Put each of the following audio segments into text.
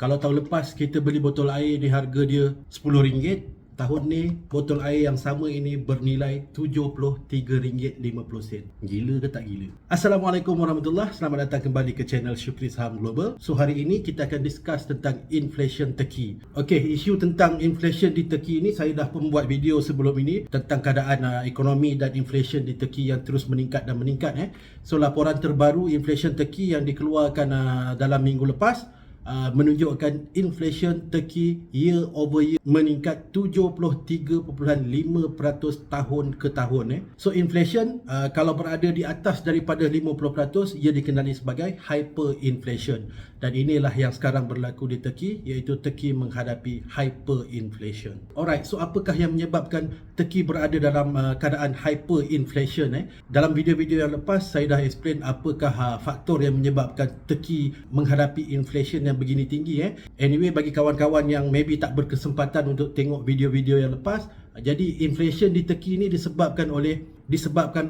Kalau tahun lepas kita beli botol air di harga dia RM10, tahun ni botol air yang sama ini bernilai RM73.50. Gila ke tak gila? Assalamualaikum warahmatullahi. Selamat datang kembali ke channel Syukri Saham Global. So hari ini kita akan discuss tentang inflation Turki. Okey, isu tentang inflation di Turki ini saya dah pun buat video sebelum ini tentang keadaan ekonomi dan inflation di Turki yang terus meningkat dan meningkat. So laporan terbaru inflation Turki yang dikeluarkan dalam minggu lepas menunjukkan inflation Turki year over year meningkat 73.5% tahun ke tahun. So inflation kalau berada di atas daripada 50%, ia dikenali sebagai hyperinflation. Dan inilah yang sekarang berlaku di Turki, iaitu Turki menghadapi hyperinflation. Alright, so apakah yang menyebabkan Turki berada dalam keadaan hyperinflation? Dalam video-video yang lepas saya dah explain apakah faktor yang menyebabkan Turki menghadapi inflation yang begini tinggi. Anyway, bagi kawan-kawan yang maybe tak berkesempatan untuk tengok video-video yang lepas, jadi inflation di Turki ini disebabkan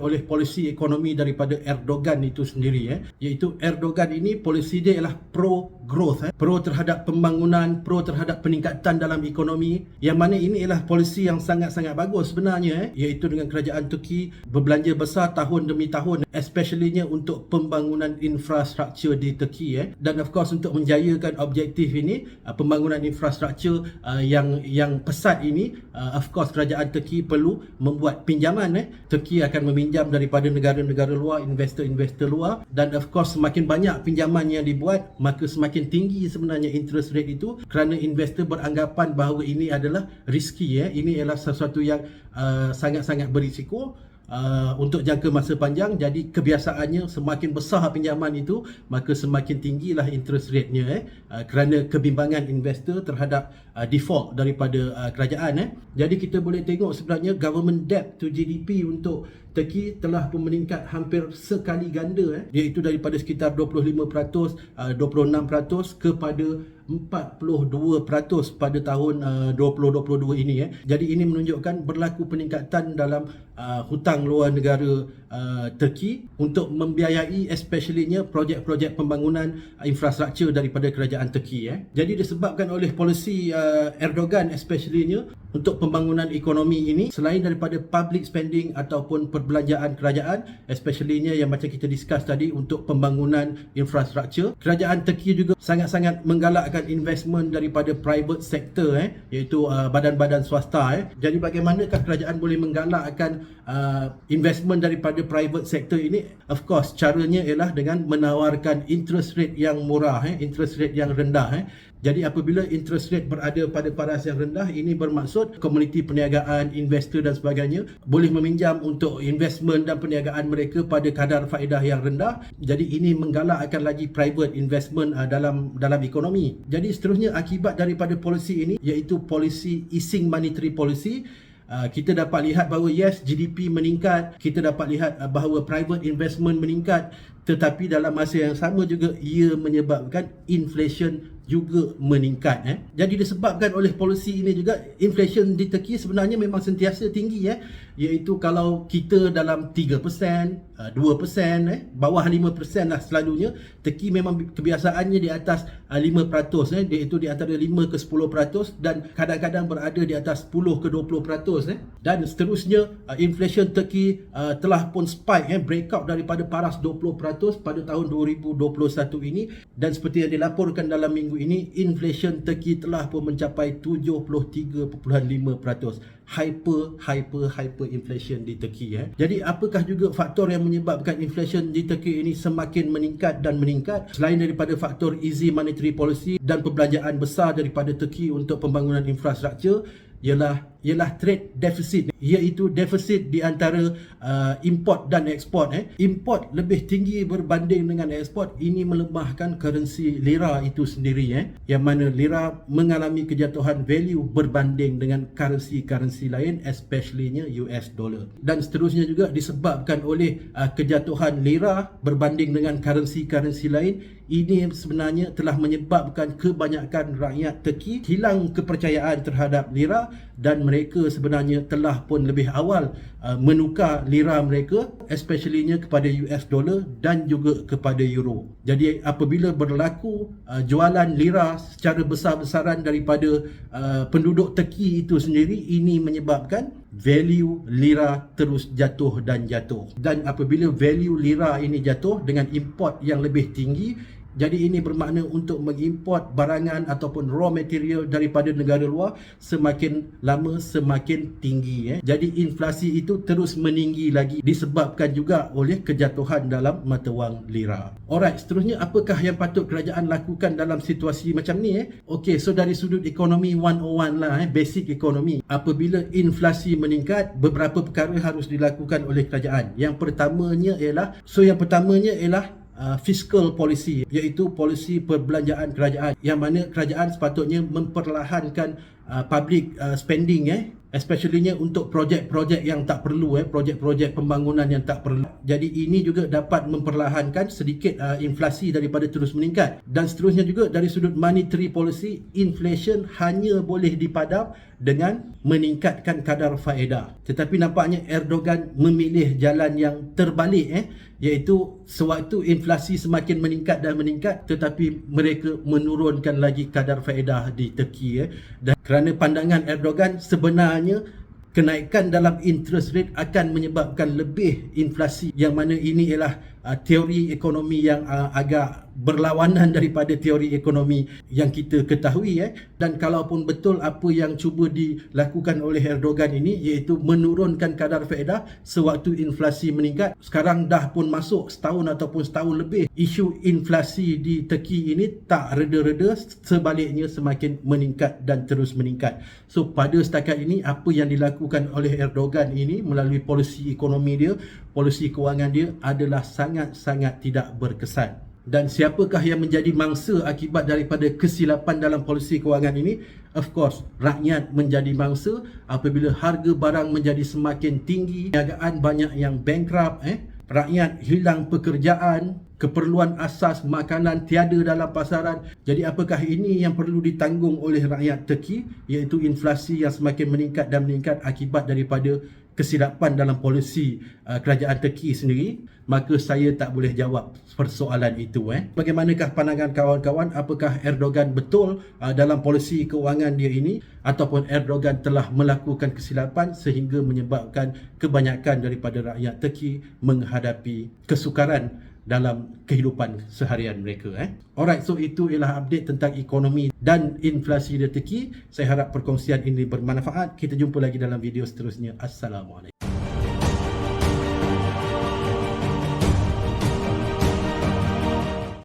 oleh polisi ekonomi daripada Erdogan itu sendiri. Iaitu Erdogan ini polisi dia ialah pro-growth, pro terhadap pembangunan, pro terhadap peningkatan dalam ekonomi, yang mana ini ialah polisi yang sangat-sangat bagus sebenarnya. Iaitu dengan kerajaan Turki berbelanja besar tahun demi tahun, especially-nya untuk pembangunan infrastruktur di Turki. Dan of course untuk menjayakan objektif ini, pembangunan infrastruktur yang pesat ini, of course kerajaan Turki perlu membuat pinjaman. Turki akan meminjam daripada negara-negara luar, investor-investor luar, dan of course semakin banyak pinjaman yang dibuat, maka semakin tinggi sebenarnya interest rate itu, kerana investor beranggapan bahawa ini adalah risky. Ini adalah sesuatu yang sangat-sangat berisiko untuk jangka masa panjang. Jadi kebiasaannya semakin besar pinjaman itu, maka semakin tinggilah interest rate-nya, kerana kebimbangan investor terhadap default daripada kerajaan. Jadi kita boleh tengok sebenarnya government debt to GDP untuk Turki telah pun meningkat hampir sekali ganda, iaitu daripada sekitar 25%, 26% kepada 42% pada tahun 2022 ini. Jadi ini menunjukkan berlaku peningkatan dalam hutang luar negara Turki untuk membiayai especially-nya projek-projek pembangunan infrastruktur daripada kerajaan Turki. Jadi disebabkan oleh polisi Erdogan especially-nya untuk pembangunan ekonomi ini, selain daripada public spending ataupun perbelanjaan kerajaan, especially-nya yang macam kita discuss tadi untuk pembangunan infrastruktur, kerajaan Turki juga sangat-sangat menggalakkan investment daripada private sector, iaitu badan-badan swasta. Jadi bagaimanakah kerajaan boleh menggalakkan investment daripada private sector ini? Of course caranya ialah dengan menawarkan interest rate yang murah, interest rate yang rendah. Jadi apabila interest rate berada pada paras yang rendah, ini bermaksud komuniti perniagaan, investor dan sebagainya boleh meminjam untuk investment dan perniagaan mereka pada kadar faedah yang rendah. Jadi ini menggalakkan lagi private investment dalam ekonomi. Jadi seterusnya akibat daripada polisi ini, iaitu polisi easing monetary policy, kita dapat lihat bahawa yes, GDP meningkat, kita dapat lihat bahawa private investment meningkat, tetapi dalam masa yang sama juga ia menyebabkan inflation juga meningkat. Jadi disebabkan oleh polisi ini juga, inflation di Turki sebenarnya memang sentiasa tinggi, iaitu kalau kita dalam 3%, 2%, bawah 5% lah selalunya. Turki memang kebiasaannya di atas 5%, iaitu di antara 5 ke 10%, dan kadang-kadang berada di atas 10 ke 20%. Dan seterusnya inflation Turki telah pun spike, breakout daripada paras 20% pada tahun 2021 ini, dan seperti yang dilaporkan dalam minggu ini, inflation Turki telah pun mencapai 73.5%. Hyperinflation di Turki. Jadi apakah juga faktor yang menyebabkan inflation di Turki ini semakin meningkat dan meningkat, selain daripada faktor easy monetary policy dan perbelanjaan besar daripada Turki untuk pembangunan infrastruktur, ialah trade deficit, iaitu defisit di antara import dan ekspor. Import lebih tinggi berbanding dengan ekspor. Ini melemahkan currency lira itu sendiri, yang mana lira mengalami kejatuhan value berbanding dengan currency lain, especially-nya US dollar. Dan seterusnya juga disebabkan oleh kejatuhan lira berbanding dengan currency lain. Ini sebenarnya telah menyebabkan kebanyakan rakyat Turki hilang kepercayaan terhadap lira lira dan mereka sebenarnya telah pun lebih awal menukar lira mereka, especially-nya kepada US dollar dan juga kepada euro. Jadi apabila berlaku jualan lira secara besar-besaran daripada penduduk Turki itu sendiri, ini menyebabkan value lira terus jatuh dan jatuh. Dan apabila value lira ini jatuh dengan import yang lebih tinggi, jadi ini bermakna untuk mengimport barangan ataupun raw material daripada negara luar semakin lama semakin tinggi. Jadi inflasi itu terus meninggi lagi disebabkan juga oleh kejatuhan dalam mata wang lira. Alright, seterusnya apakah yang patut kerajaan lakukan dalam situasi macam ni? Okey, so dari sudut ekonomi 101 lah, basic ekonomi. Apabila inflasi meningkat, beberapa perkara harus dilakukan oleh kerajaan. Yang pertamanya ialah fiscal policy, iaitu polisi perbelanjaan kerajaan, yang mana kerajaan sepatutnya memperlahankan public spending, especially-nya untuk projek-projek yang tak perlu, projek-projek pembangunan yang tak perlu. Jadi ini juga dapat memperlahankan sedikit inflasi daripada terus meningkat. Dan seterusnya juga dari sudut monetary policy, inflation hanya boleh dipadam dengan meningkatkan kadar faedah. Tetapi nampaknya Erdogan memilih jalan yang terbalik, iaitu sewaktu inflasi semakin meningkat dan meningkat, tetapi mereka menurunkan lagi kadar faedah di Turki. Dan kerana pandangan Erdogan, sebenarnya kenaikan dalam interest rate akan menyebabkan lebih inflasi, yang mana ini ialah teori ekonomi yang agak berlawanan daripada teori ekonomi yang kita ketahui. Dan kalaupun betul apa yang cuba dilakukan oleh Erdogan ini, iaitu menurunkan kadar faedah sewaktu inflasi meningkat, sekarang dah pun masuk setahun ataupun setahun lebih, isu inflasi di Turki ini tak reda-reda, sebaliknya semakin meningkat dan terus meningkat. So pada setakat ini, apa yang dilakukan oleh Erdogan ini melalui polisi ekonomi dia, polisi kewangan dia adalah sangat-sangat tidak berkesan. Dan siapakah yang menjadi mangsa akibat daripada kesilapan dalam polisi kewangan ini? Of course, rakyat menjadi mangsa apabila harga barang menjadi semakin tinggi, perniagaan banyak yang bankrupt, rakyat hilang pekerjaan, keperluan asas makanan tiada dalam pasaran. Jadi apakah ini yang perlu ditanggung oleh rakyat Turki, iaitu inflasi yang semakin meningkat dan meningkat akibat daripada kesilapan dalam polisi kerajaan Turki sendiri? Maka saya tak boleh jawab persoalan itu. Bagaimanakah pandangan kawan-kawan? Apakah Erdogan betul dalam polisi keuangan dia ini, ataupun Erdogan telah melakukan kesilapan sehingga menyebabkan kebanyakan daripada rakyat Turki menghadapi kesukaran dalam kehidupan seharian mereka. Alright, so itu ialah update tentang ekonomi dan inflasi di Turki. Saya harap perkongsian ini bermanfaat. Kita jumpa lagi dalam video seterusnya. Assalamualaikum.